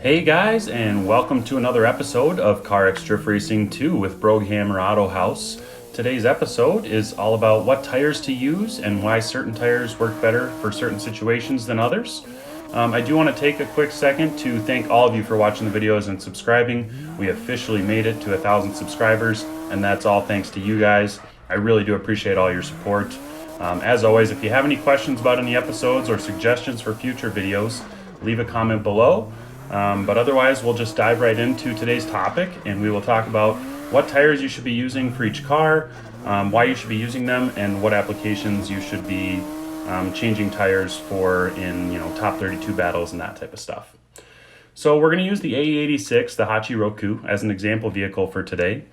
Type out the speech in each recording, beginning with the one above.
Hey guys, and welcome to another episode of CarX Drift Racing 2 with Broghammer Auto House. Today's episode is all about what tires to use and why certain tires work better for certain situations than others. I do want to take a quick second to thank all of you for watching the videos and subscribing. We officially made it to 1,000 subscribers, and that's all thanks to you guys. I really do appreciate all your support. As always, if you have any questions about any episodes or suggestions for future videos, leave a comment below. But otherwise, we'll just dive right into today's topic, and we will talk about what tires you should be using for each car, why you should be using them, and what applications you should be changing tires for in top 32 battles and that type of stuff. So we're going to use the AE86, the Hachiroku, as an example vehicle for today.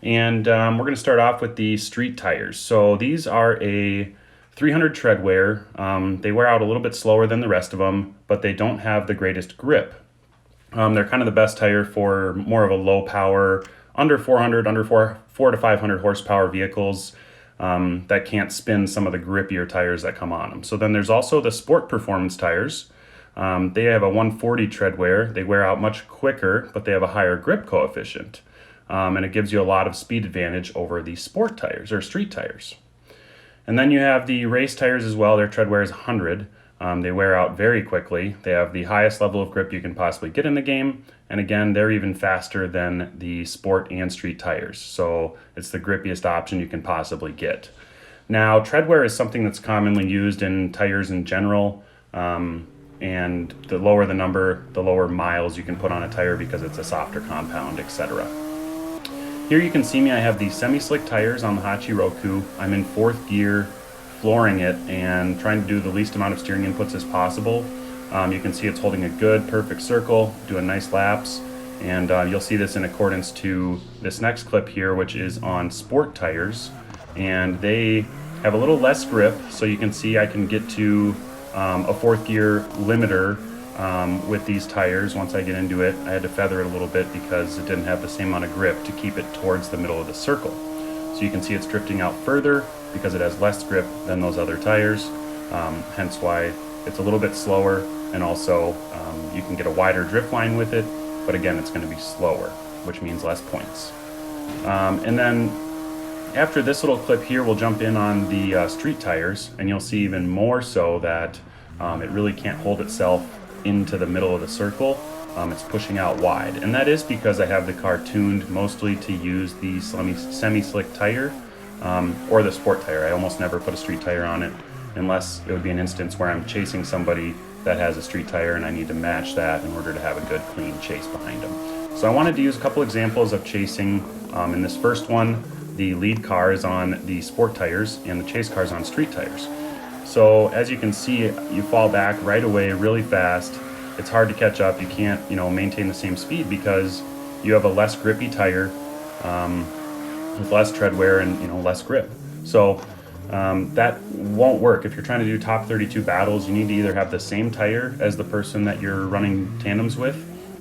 And we're going to start off with the street tires. So these are a 300 tread wear. They wear out a little bit slower than the rest of them, but they don't have the greatest grip. They're kind of the best tire for more of a low power, under 400, under 4 to 500 horsepower vehicles that can't spin some of the grippier tires that come on them. So then there's also the sport performance tires. They have a 140 tread wear. They wear out much quicker, but they have a higher grip coefficient. And it gives you a lot of speed advantage over the sport tires or street tires. And then you have the race tires as well. Their tread wear is 100. They wear out very quickly. They have the highest level of grip you can possibly get in the game. And again, they're even faster than the sport and street tires. So it's the grippiest option you can possibly get. Now, tread wear is something that's commonly used in tires in general. And the lower the number, the lower miles you can put on a tire because it's a softer compound, etc. Here you can see me, I have the semi-slick tires on the Hachiroku. I'm in 4th gear, flooring it and trying to do the least amount of steering inputs as possible. You can see it's holding a good, perfect circle, doing nice laps, and you'll see this in accordance to this next clip here, which is on sport tires, and they have a little less grip, so you can see I can get to a 4th gear limiter with these tires. Once I get into it, I had to feather it a little bit because it didn't have the same amount of grip to keep it towards the middle of the circle. So you can see it's drifting out further because it has less grip than those other tires, hence why it's a little bit slower, and also you can get a wider drift line with it, but again, it's going to be slower, which means less points. And then after this little clip here, we'll jump in on the street tires, and you'll see even more so that it really can't hold itself into the middle of the circle. It's pushing out wide, and that is because I have the car tuned mostly to use the semi-slick tire or the sport tire. I almost never put a street tire on it unless it would be an instance where I'm chasing somebody that has a street tire and I need to match that in order to have a good clean chase behind them. So I wanted to use a couple examples of chasing. In this first one, the lead car is on the sport tires and the chase car is on street tires. So as you can see, you fall back right away really fast. It's hard to catch up. You can't, maintain the same speed because you have a less grippy tire with less tread wear and, less grip. So that won't work. If you're trying to do top 32 battles, you need to either have the same tire as the person that you're running tandems with,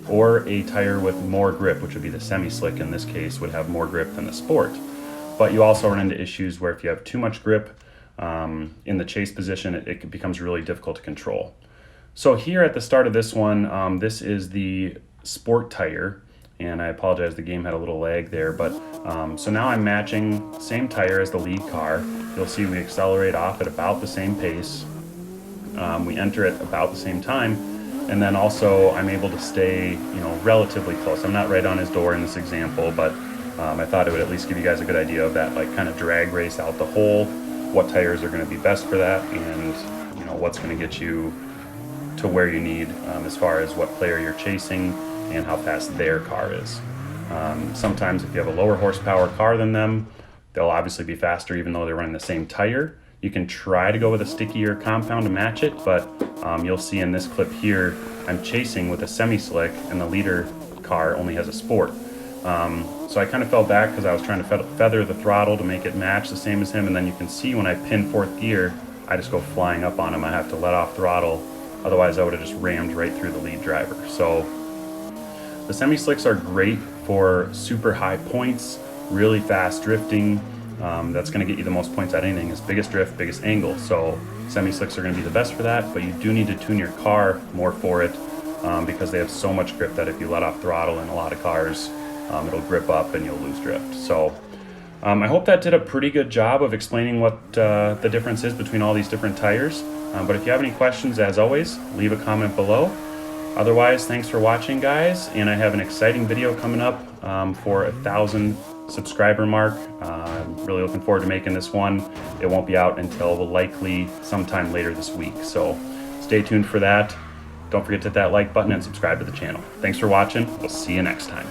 or a tire with more grip, which would be the semi-slick in this case, would have more grip than the sport. But you also run into issues where if you have too much grip in the chase position, it becomes really difficult to control. So here at the start of this one, this is the sport tire, and I apologize, the game had a little lag there, but so now I'm matching same tire as the lead car. You'll see we accelerate off at about the same pace. We enter at about the same time, and then also I'm able to stay, relatively close. I'm not right on his door in this example, but I thought it would at least give you guys a good idea of that, like kind of drag race out the hole, what tires are going to be best for that, and what's going to get you to where you need as far as what player you're chasing and how fast their car is. Sometimes if you have a lower horsepower car than them, they'll obviously be faster even though they're running the same tire. You can try to go with a stickier compound to match it, but you'll see in this clip here, I'm chasing with a semi-slick and the leader car only has a sport. So I kind of fell back because I was trying to feather the throttle to make it match the same as him, and then you can see when I pin 4th gear, I just go flying up on him. I have to let off throttle, otherwise I would have just rammed right through the lead driver. So the semi-slicks are great for super high points, really fast drifting. That's going to get you the most points at anything, is biggest drift, biggest angle. So semi-slicks are going to be the best for that, but you do need to tune your car more for it. because they have so much grip that if you let off throttle in a lot of cars, it'll grip up and you'll lose drift. So I hope that did a pretty good job of explaining what the difference is between all these different tires. But if you have any questions, as always, leave a comment below. Otherwise, thanks for watching, guys, and I have an exciting video coming up for 1,000 subscriber mark. I'm really looking forward to making this one. It won't be out until likely sometime later this week, so stay tuned for that. Don't forget to hit that like button and subscribe to the channel. Thanks for watching. We'll see you next time.